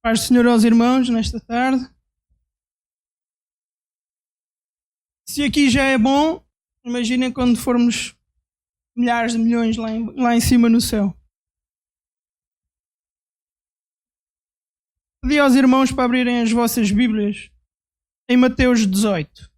Paz do Senhor aos irmãos nesta tarde. Se aqui já é bom, imaginem quando formos milhares de milhões lá em cima no céu. Pedi aos irmãos para abrirem as vossas Bíblias em Mateus 18.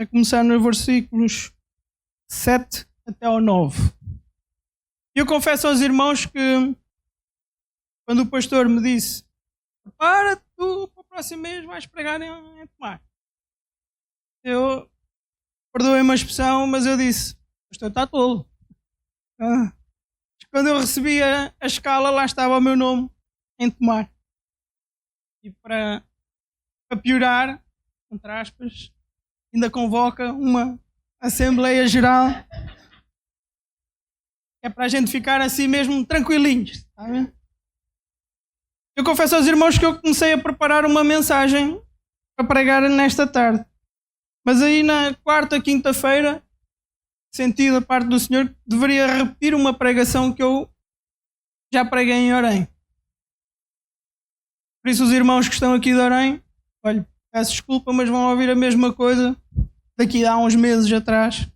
A começar nos versículos 7 até ao 9. Eu confesso aos irmãos que quando o pastor me disse: "Para tu, para o próximo mês vais pregar em Tomar", eu, perdoem-me a expressão, mas eu disse: "O pastor está tolo." Quando eu recebi a escala, lá estava o meu nome em Tomar. E para piorar, entre aspas, ainda convoca uma Assembleia Geral. É para a gente ficar assim mesmo tranquilinhos. Está a ver? Eu confesso aos irmãos que eu comecei a preparar uma mensagem para pregar nesta tarde. Mas aí na quarta, quinta-feira, senti da parte do Senhor que deveria repetir uma pregação que eu já preguei em Orém. Por isso os irmãos que estão aqui de Orém, olha, peço desculpa, mas vão ouvir a mesma coisa daqui a uns meses atrás.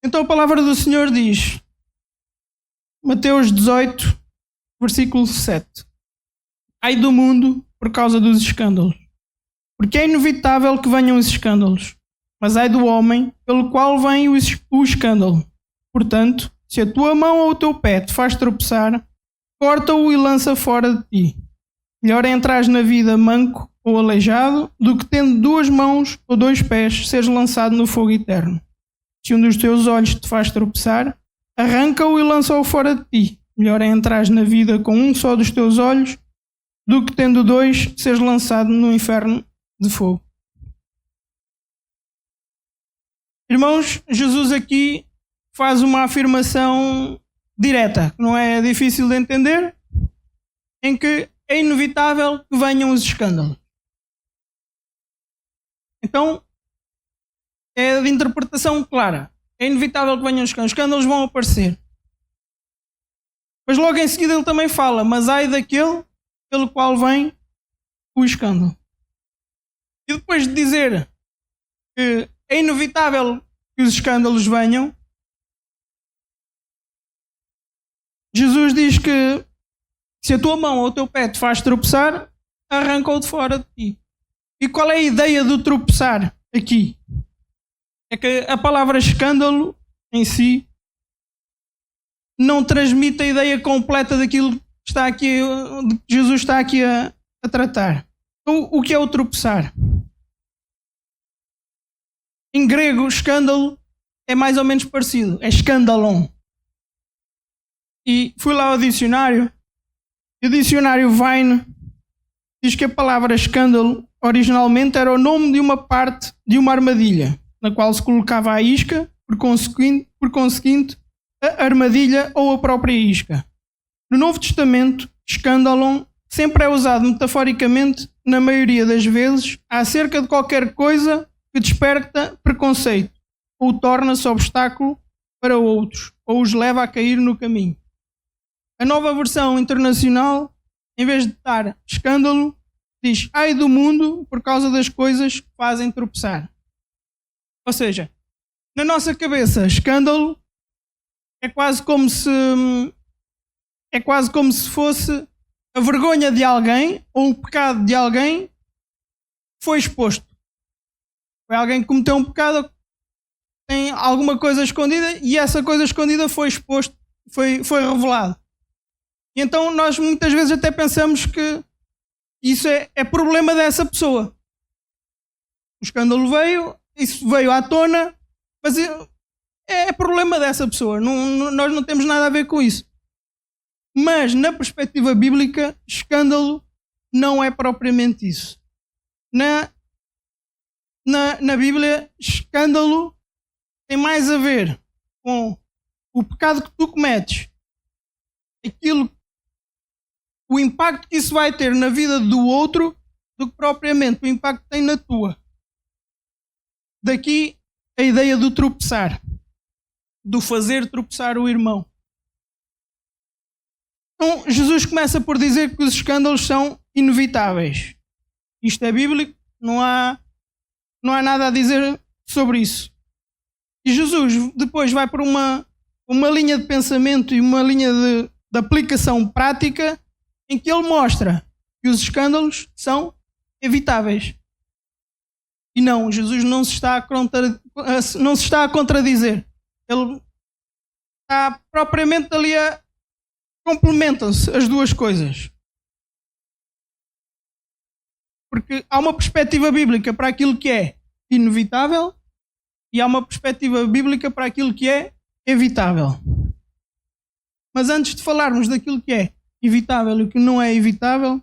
Então a palavra do Senhor diz, Mateus 18, versículo 7. Ai do mundo por causa dos escândalos, porque é inevitável que venham os escândalos, mas ai do homem pelo qual vem o escândalo. Portanto, se a tua mão ou o teu pé te faz tropeçar, corta-o e lança fora de ti. Melhor é entrares na vida manco ou aleijado, do que tendo duas mãos ou dois pés, seres lançado no fogo eterno. Se um dos teus olhos te faz tropeçar, arranca-o e lança-o fora de ti. Melhor é entrares na vida com um só dos teus olhos, do que tendo dois, seres lançado no inferno de fogo. Irmãos, Jesus aqui faz uma afirmação direta, que não é difícil de entender, em que é inevitável que venham os escândalos. Então, é de interpretação clara. É inevitável que venham os escândalos. Os escândalos vão aparecer. Mas logo em seguida ele também fala, mas ai daquele pelo qual vem o escândalo. E depois de dizer que é inevitável que os escândalos venham, Jesus diz que se a tua mão ou o teu pé te faz tropeçar, arranca-o de fora de ti. E qual é a ideia do tropeçar aqui? É que a palavra escândalo em si não transmite a ideia completa daquilo que está aqui, de que Jesus está aqui a tratar. Então, o que é o tropeçar? Em grego, escândalo é mais ou menos parecido. É escandalon. E fui lá ao dicionário. E o dicionário Vine diz que a palavra escândalo originalmente era o nome de uma parte de uma armadilha, na qual se colocava a isca, por conseguinte, a armadilha ou a própria isca. No Novo Testamento, escândalon sempre é usado metaforicamente, na maioria das vezes, acerca de qualquer coisa que desperta preconceito, ou torna-se obstáculo para outros, ou os leva a cair no caminho. A nova versão internacional, em vez de estar escândalo, diz ai do mundo por causa das coisas que fazem tropeçar. Ou seja, na nossa cabeça, escândalo é quase como se fosse a vergonha de alguém ou o pecado de alguém que foi exposto. Foi alguém que cometeu um pecado, tem alguma coisa escondida e essa coisa escondida foi exposto, foi revelado. E então nós muitas vezes até pensamos que isso é problema dessa pessoa. O escândalo veio, isso veio à tona, mas é problema dessa pessoa. Nós não temos nada a ver com isso. Mas na perspectiva bíblica, escândalo não é propriamente isso. na Bíblia, escândalo tem mais a ver com o pecado que tu cometes, o impacto que isso vai ter na vida do outro, do que propriamente o impacto que tem na tua. Daqui a ideia do tropeçar, do fazer tropeçar o irmão. Então, Jesus começa por dizer que os escândalos são inevitáveis. Isto é bíblico, não há nada a dizer sobre isso. E Jesus depois vai por uma linha de pensamento e uma linha de aplicação prática em que ele mostra que os escândalos são evitáveis. E não, Jesus não se está a contradizer. Ele está propriamente ali complementam-se as duas coisas. Porque há uma perspectiva bíblica para aquilo que é inevitável e há uma perspectiva bíblica para aquilo que é evitável. Mas antes de falarmos daquilo que é evitável e o que não é evitável,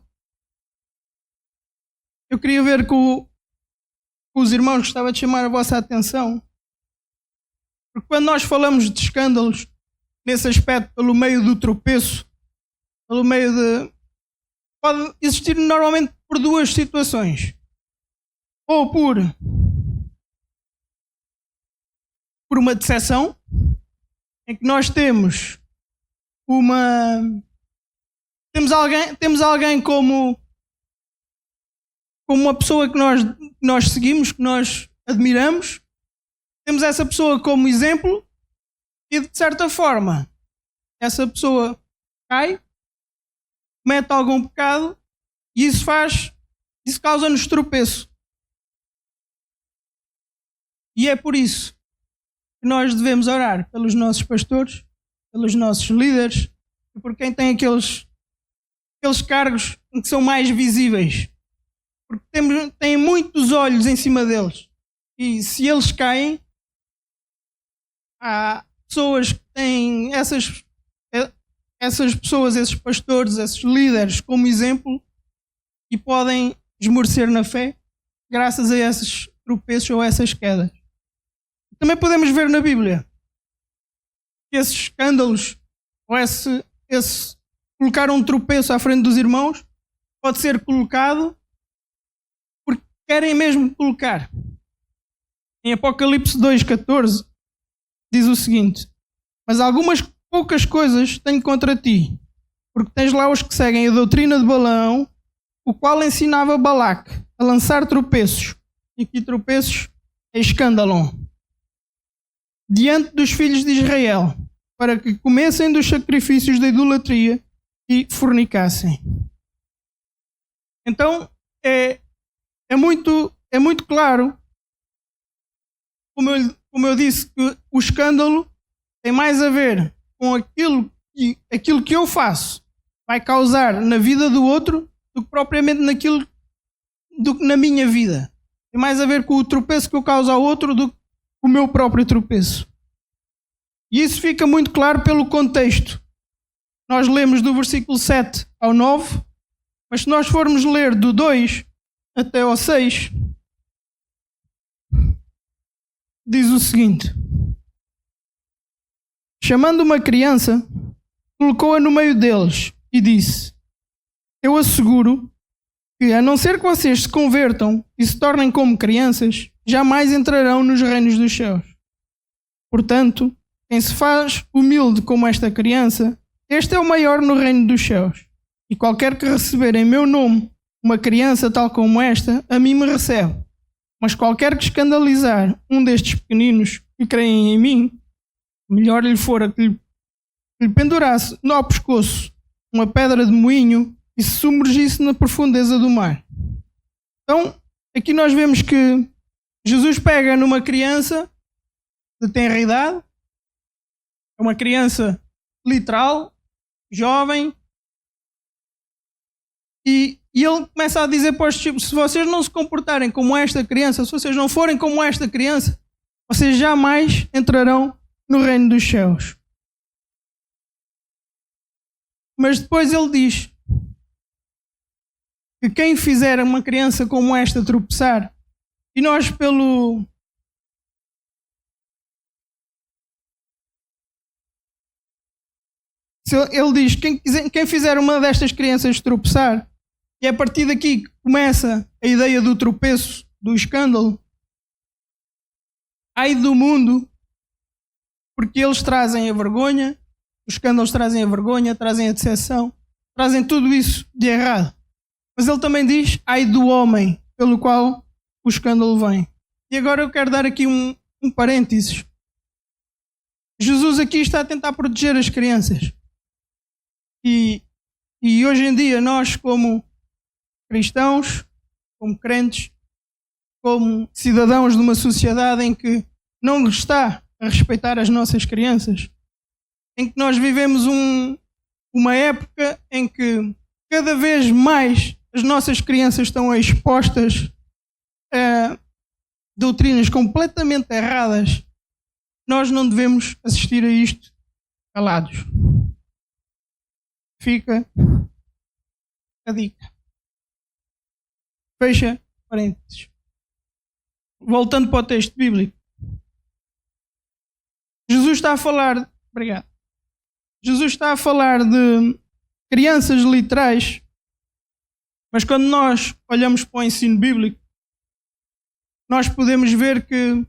eu queria ver com os irmãos, gostava de chamar a vossa atenção, porque quando nós falamos de escândalos, nesse aspecto, pelo meio do tropeço, pode existir normalmente por duas situações. Ou por uma decepção, em que nós temos alguém como uma pessoa que nós seguimos, que nós admiramos, temos essa pessoa como exemplo e, de certa forma, essa pessoa cai, comete algum pecado e isso causa-nos tropeço. E é por isso que nós devemos orar pelos nossos pastores, pelos nossos líderes e por quem tem aqueles cargos que são mais visíveis. Porque têm muitos olhos em cima deles. E se eles caem, há pessoas que têm essas pessoas, esses pastores, esses líderes como exemplo e podem esmorecer na fé graças a esses tropeços ou essas quedas. Também podemos ver na Bíblia que esses escândalos ou esse colocar um tropeço à frente dos irmãos pode ser colocado porque querem mesmo colocar. Em Apocalipse 2,14 diz o seguinte: mas algumas poucas coisas tenho contra ti, porque tens lá os que seguem a doutrina de Balaão, o qual ensinava Balaque a lançar tropeços, e aqui tropeços é escândalo, diante dos filhos de Israel, para que comessem dos sacrifícios da idolatria e fornicassem. Então é muito claro, como eu disse, que o escândalo tem mais a ver com aquilo que eu faço vai causar na vida do outro do que propriamente na minha vida. Tem mais a ver com o tropeço que eu causo ao outro do que o meu próprio tropeço. E isso fica muito claro pelo contexto. Nós lemos do versículo 7 ao 9, mas se nós formos ler do 2 até ao 6, diz o seguinte: chamando uma criança, colocou-a no meio deles e disse: eu asseguro que, a não ser que vocês se convertam e se tornem como crianças, jamais entrarão nos reinos dos céus. Portanto, quem se faz humilde como esta criança, este é o maior no reino dos céus. E qualquer que receber em meu nome uma criança tal como esta, a mim me recebe. Mas qualquer que escandalizar um destes pequeninos que creem em mim, melhor lhe fora que lhe pendurasse no pescoço uma pedra de moinho e se submergisse na profundeza do mar. Então, aqui nós vemos que Jesus pega numa criança de tenra idade, é uma criança literal, jovem, e ele começa a dizer para os discípulos: se vocês não se comportarem como esta criança, se vocês não forem como esta criança, vocês jamais entrarão no reino dos céus. Mas depois ele diz que quem fizer uma criança como esta tropeçar E nós, pelo... Ele diz, quem fizer uma destas crianças tropeçar, e é a partir daqui que começa a ideia do tropeço, do escândalo, ai do mundo, porque eles trazem a vergonha, os escândalos trazem a vergonha, trazem a decepção, trazem tudo isso de errado. Mas ele também diz, ai do homem, pelo qual o escândalo vem. E agora eu quero dar aqui um parênteses. Jesus aqui está a tentar proteger as crianças. E hoje em dia nós, como cristãos, como crentes, como cidadãos de uma sociedade em que não está a respeitar as nossas crianças, em que nós vivemos uma época em que cada vez mais as nossas crianças estão expostas a doutrinas completamente erradas, nós não devemos assistir a isto calados. Fica a dica. Fecha parênteses. Voltando para o texto bíblico. Jesus está a falar... Obrigado. Jesus está a falar de crianças literais, mas quando nós olhamos para o ensino bíblico, nós podemos ver que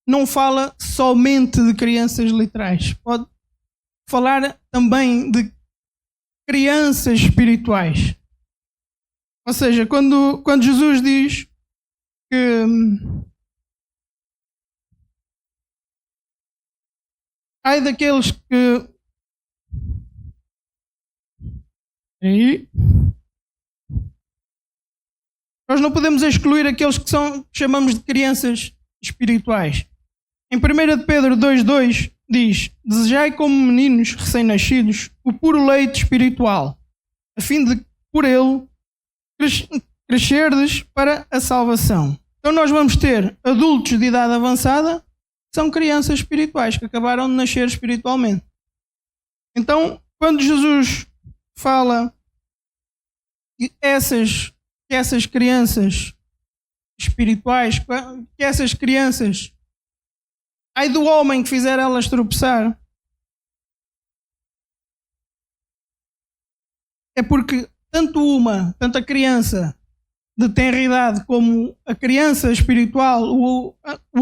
não fala somente de crianças literais. Pode falar também de crianças espirituais. Ou seja, quando Jesus diz que ai daqueles que... E nós não podemos excluir aqueles que chamamos de crianças espirituais. Em 1 de Pedro 2,2 diz: desejai como meninos recém-nascidos o puro leite espiritual, a fim de, por ele, crescerdes para a salvação. Então nós vamos ter adultos de idade avançada, que são crianças espirituais, que acabaram de nascer espiritualmente. Então, quando Jesus fala que essas crianças espirituais, que essas crianças, ai do homem que fizer elas tropeçar, é porque tanto a criança de tenra idade como a criança espiritual, o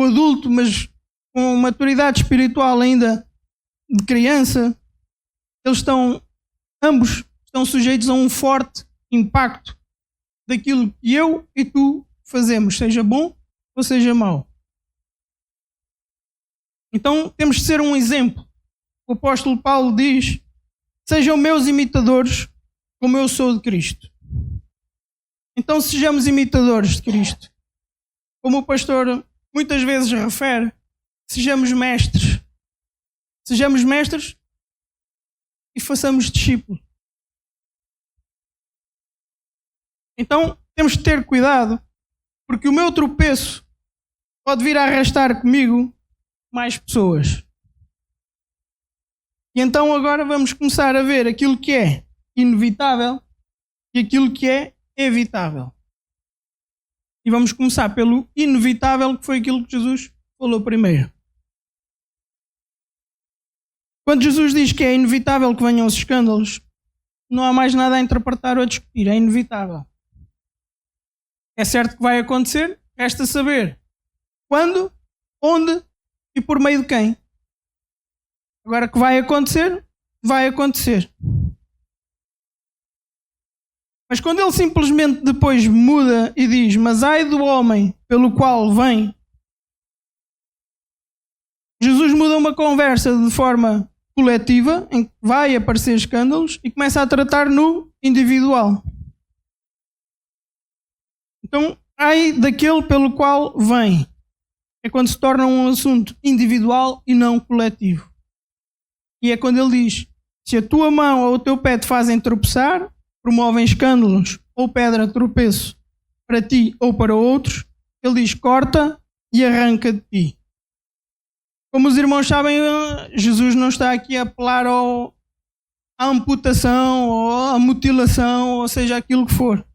adulto, mas com maturidade espiritual ainda de criança, ambos estão sujeitos a um forte impacto daquilo que eu e tu fazemos, seja bom ou seja mau. Então temos de ser um exemplo. O apóstolo Paulo diz: sejam meus imitadores como eu sou de Cristo. Então sejamos imitadores de Cristo. Como o pastor muitas vezes refere, sejamos mestres. Sejamos mestres e façamos discípulos. Então temos de ter cuidado, porque o meu tropeço pode vir a arrastar comigo mais pessoas. E então agora vamos começar a ver aquilo que é inevitável e aquilo que é evitável. E vamos começar pelo inevitável, que foi aquilo que Jesus falou primeiro. Quando Jesus diz que é inevitável que venham os escândalos, não há mais nada a interpretar ou a discutir, é inevitável. É certo que vai acontecer, resta saber quando, onde e por meio de quem. Agora que vai acontecer, vai acontecer. Mas quando ele simplesmente depois muda e diz: mas ai do homem pelo qual vem, Jesus muda uma conversa de forma coletiva, em que vai aparecer escândalos, e começa a tratar no individual. Então, ai daquele pelo qual vem. É quando se torna um assunto individual e não coletivo. E é quando ele diz: se a tua mão ou o teu pé te fazem tropeçar, promovem escândalos ou pedra de tropeço para ti ou para outros, ele diz: corta e arranca de ti. Como os irmãos sabem, Jesus não está aqui a apelar à amputação ou à mutilação, ou seja, aquilo que for.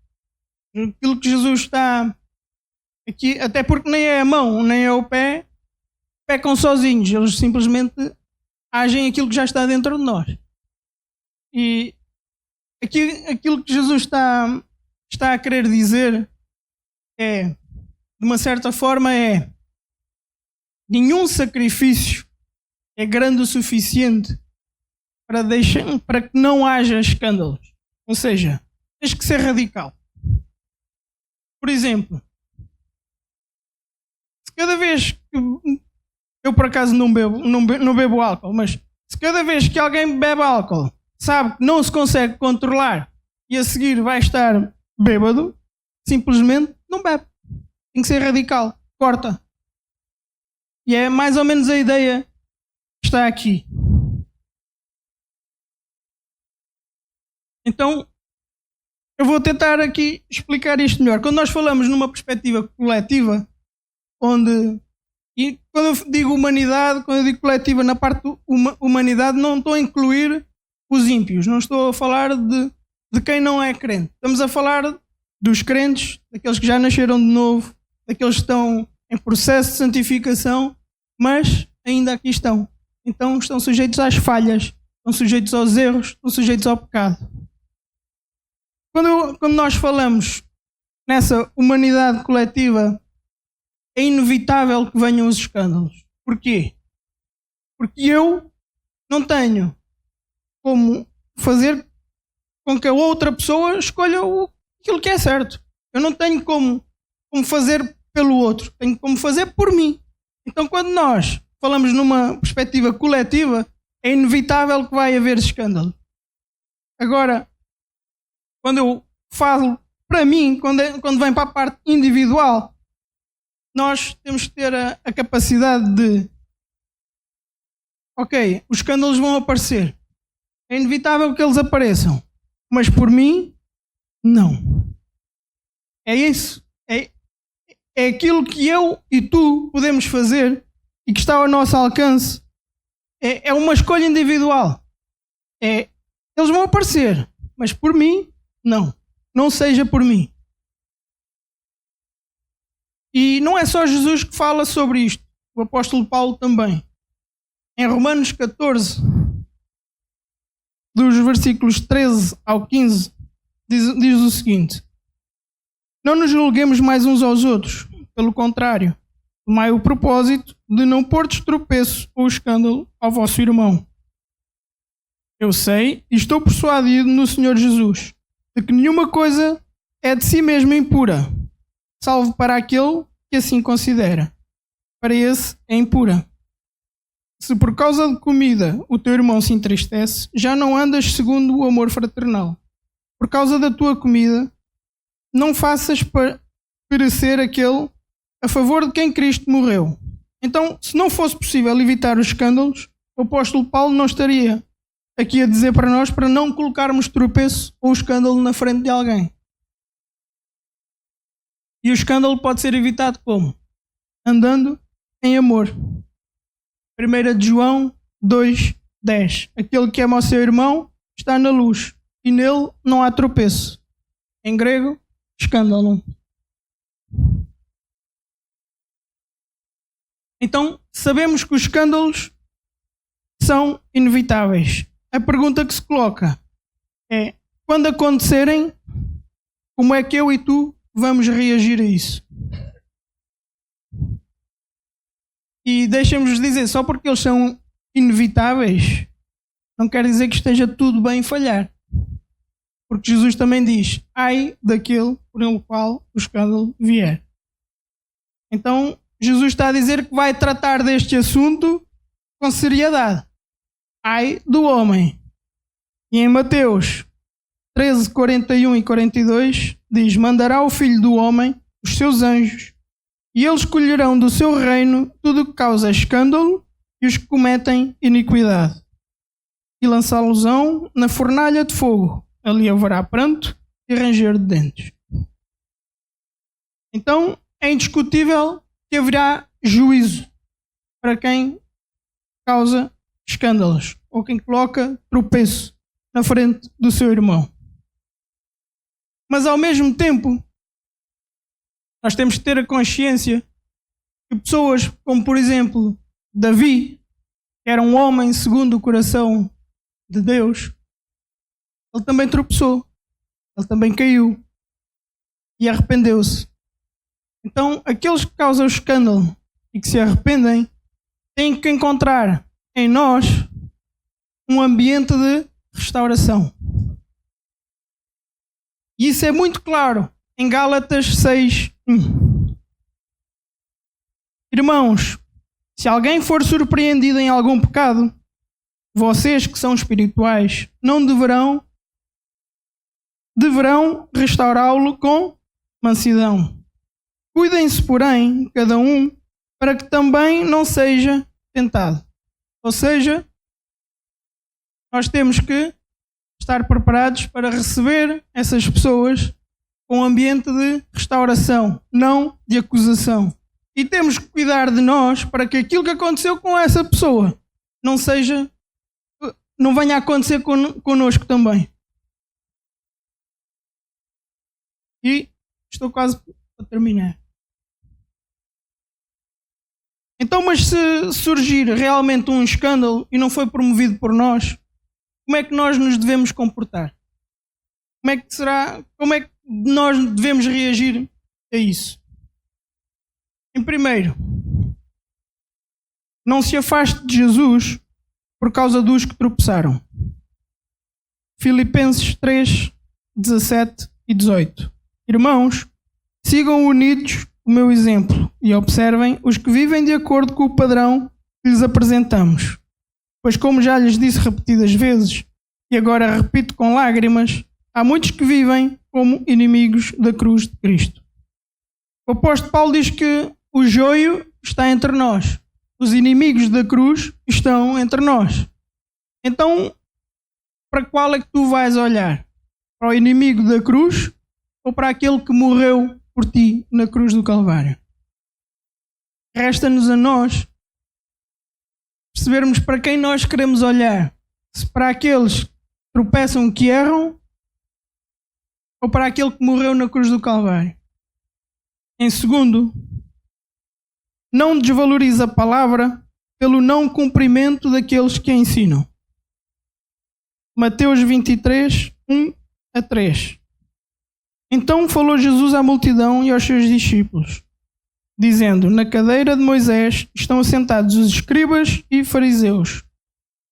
Aquilo que Jesus está Aqui, até porque nem é a mão, nem é o pé, pecam sozinhos. Eles simplesmente agem aquilo que já está dentro de nós. E aquilo que Jesus está a querer dizer é, de uma certa forma, nenhum sacrifício é grande o suficiente para que não haja escândalos. Ou seja, tens que ser radical. Por exemplo, se cada vez que eu por acaso não bebo álcool, mas se cada vez que alguém bebe álcool sabe que não se consegue controlar e a seguir vai estar bêbado, simplesmente não bebe. Tem que ser radical. Corta. E é mais ou menos a ideia que está aqui. Então, eu vou tentar aqui explicar isto melhor. Quando nós falamos numa perspectiva coletiva, e quando eu digo humanidade, quando eu digo coletiva, na parte da humanidade, não estou a incluir os ímpios, não estou a falar de quem não é crente. Estamos a falar dos crentes, daqueles que já nasceram de novo, daqueles que estão em processo de santificação, mas ainda aqui estão. Então estão sujeitos às falhas, estão sujeitos aos erros, estão sujeitos ao pecado. Quando nós falamos nessa humanidade coletiva, é inevitável que venham os escândalos. Porquê? Porque eu não tenho como fazer com que a outra pessoa escolha aquilo que é certo. Eu não tenho como fazer pelo outro. Tenho como fazer por mim. Então, quando nós falamos numa perspectiva coletiva, é inevitável que vai haver escândalo. Agora, quando eu falo para mim, quando vem para a parte individual, nós temos que ter a capacidade de ok, os escândalos vão aparecer. É inevitável que eles apareçam. Mas por mim, não. É isso. É aquilo que eu e tu podemos fazer e que está ao nosso alcance. É uma escolha individual. Eles vão aparecer. Mas por mim, não. Não seja por mim. E não é só Jesus que fala sobre isto. O apóstolo Paulo também. Em Romanos 14, dos versículos 13 ao 15, diz o seguinte: não nos julguemos mais uns aos outros. Pelo contrário, tomai o propósito de não pôr tropeço ou escândalo ao vosso irmão. Eu sei e estou persuadido no Senhor Jesus de que nenhuma coisa é de si mesma impura, salvo para aquele que assim considera. Para esse é impura. Se por causa de comida o teu irmão se entristece, já não andas segundo o amor fraternal. Por causa da tua comida, não faças perecer aquele a favor de quem Cristo morreu. Então, se não fosse possível evitar os escândalos, o apóstolo Paulo não estaria aqui a dizer para nós para não colocarmos tropeço ou escândalo na frente de alguém. E o escândalo pode ser evitado como? Andando em amor. 1 João 2:10. Aquele que ama o seu irmão está na luz e nele não há tropeço. Em grego, escândalo. Então, sabemos que os escândalos são inevitáveis. A pergunta que se coloca é: quando acontecerem, como é que eu e tu vamos reagir a isso? E deixem-nos dizer, só porque eles são inevitáveis, não quer dizer que esteja tudo bem falhar. Porque Jesus também diz: ai daquele por el qual o escândalo vier. Então, Jesus está a dizer que vai tratar deste assunto com seriedade. Ai do homem. E em Mateus 13, 41 e 42 diz: mandará o Filho do Homem os seus anjos, e eles colherão do seu reino tudo o que causa escândalo e os que cometem iniquidade, e lançá-los-ão na fornalha de fogo. Ali haverá pranto e ranger de dentes. Então, é indiscutível que haverá juízo para quem causa escândalos ou quem coloca tropeço na frente do seu irmão. Mas ao mesmo tempo, Nós temos que ter a consciência que pessoas como, por exemplo, Davi, que era um homem segundo o coração de Deus, ele também tropeçou, ele também caiu e arrependeu-se. Então, aqueles que causam escândalo e que se arrependem têm que encontrar em nós um ambiente de restauração. E isso é muito claro em Gálatas 6:1. Irmãos, se alguém for surpreendido em algum pecado, vocês que são espirituais não deverão restaurá-lo com mansidão. Cuidem-se, porém, cada um, para que também não seja tentado. Ou seja, nós temos que estar preparados para receber essas pessoas com um ambiente de restauração, não de acusação. E temos que cuidar de nós para que aquilo que aconteceu com essa pessoa não venha a acontecer connosco também. E estou quase para terminar. Então, mas se surgir realmente um escândalo e não foi promovido por nós, como é que nós nos devemos comportar? Como é que nós devemos reagir a isso? Em primeiro, não se afaste de Jesus por causa dos que tropeçaram. Filipenses 3:17-18. Irmãos, sigam unidos o meu exemplo e observem os que vivem de acordo com o padrão que lhes apresentamos. Pois, como já lhes disse repetidas vezes, e agora repito com lágrimas, há muitos que vivem como inimigos da cruz de Cristo. O apóstolo Paulo diz que o joio está entre nós. Os inimigos da cruz estão entre nós. Então, para qual é que tu vais olhar? Para o inimigo da cruz ou para aquele que morreu por ti na cruz do Calvário? Resta-nos a nós percebermos para quem nós queremos olhar. Se para aqueles que tropeçam, que erram, ou para aquele que morreu na cruz do Calvário. Em segundo, não desvalorize a palavra pelo não cumprimento daqueles que a ensinam. Mateus 23:1-3. Então falou Jesus à multidão e aos seus discípulos, dizendo: na cadeira de Moisés estão assentados os escribas e fariseus.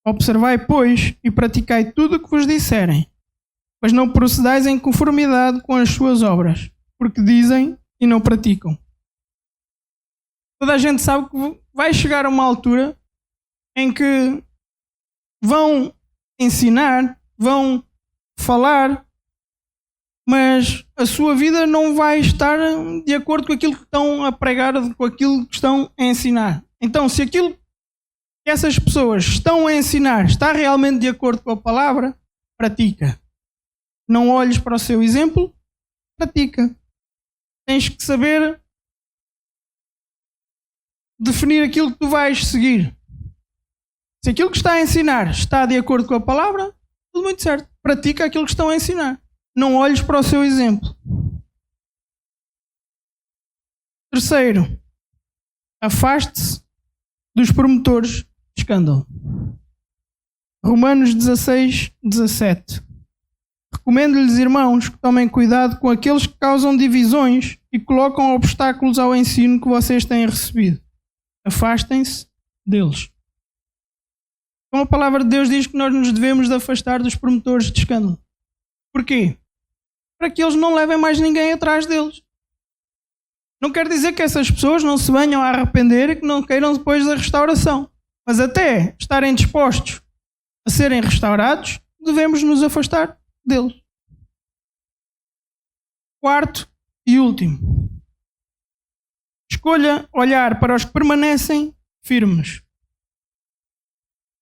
Observai, pois, e praticai tudo o que vos disserem, mas não procedais em conformidade com as suas obras, porque dizem e não praticam. Toda a gente sabe que vai chegar a uma altura em que vão ensinar, vão falar, mas a sua vida não vai estar de acordo com aquilo que estão a pregar, com aquilo que estão a ensinar. Então, se aquilo que essas pessoas estão a ensinar está realmente de acordo com a palavra, pratica. Não olhes para o seu exemplo, pratica. Tens que saber definir aquilo que tu vais seguir. Se aquilo que está a ensinar está de acordo com a palavra, tudo muito certo. Pratica aquilo que estão a ensinar. Não olhes para o seu exemplo. Terceiro, afaste-se dos promotores de escândalo. Romanos 16:17. Recomendo-lhes, irmãos, que tomem cuidado com aqueles que causam divisões e colocam obstáculos ao ensino que vocês têm recebido. Afastem-se deles. Então a palavra de Deus diz que nós nos devemos de afastar dos promotores de escândalo. Porquê? Para que eles não levem mais ninguém atrás deles. Não quer dizer que essas pessoas não se venham a arrepender e que não queiram depois da restauração. Mas até estarem dispostos a serem restaurados, devemos nos afastar deles. Quarto e último. Escolha olhar para os que permanecem firmes.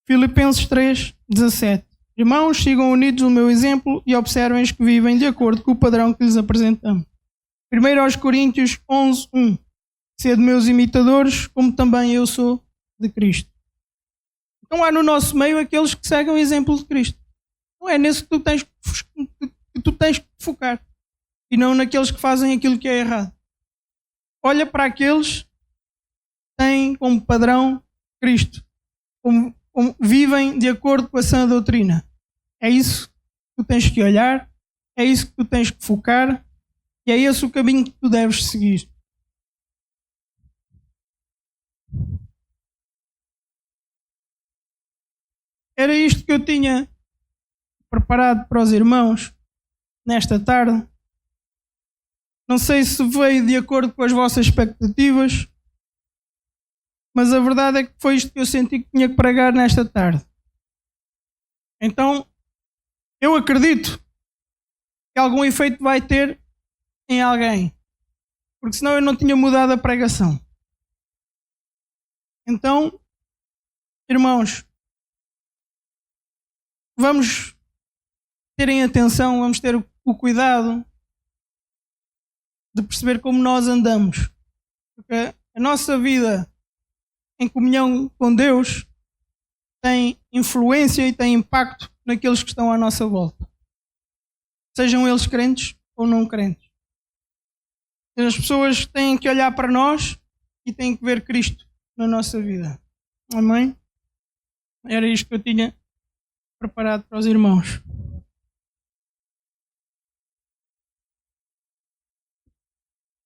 Filipenses 3:17. Irmãos, sigam unidos o meu exemplo e observem os que vivem de acordo com o padrão que lhes apresentamos. 1 Coríntios 11:1. Sede meus imitadores, como também eu sou de Cristo. Então há no nosso meio aqueles que seguem o exemplo de Cristo. Não é nesse que tu tens que focar. E não naqueles que fazem aquilo que é errado. olha para aqueles que têm como padrão Cristo, como vivem de acordo com a sã doutrina. É isso que tu tens que olhar, é isso que tu tens que focar e é esse o caminho que tu deves seguir. Era isto que eu tinha preparado para os irmãos nesta tarde. Não sei se veio de acordo com as vossas expectativas, mas a verdade é que foi isto que eu senti que tinha que pregar nesta tarde. Então, eu acredito que algum efeito vai ter em alguém, porque senão eu não tinha mudado a pregação. Então, irmãos, vamos terem atenção, vamos ter o cuidado de perceber como nós andamos, porque a nossa vida em comunhão com Deus tem influência e tem impacto naqueles que estão à nossa volta, sejam eles crentes ou não crentes. As pessoas têm que olhar para nós e têm que ver Cristo na nossa vida. Amém? Era isto que eu tinha preparado para os irmãos.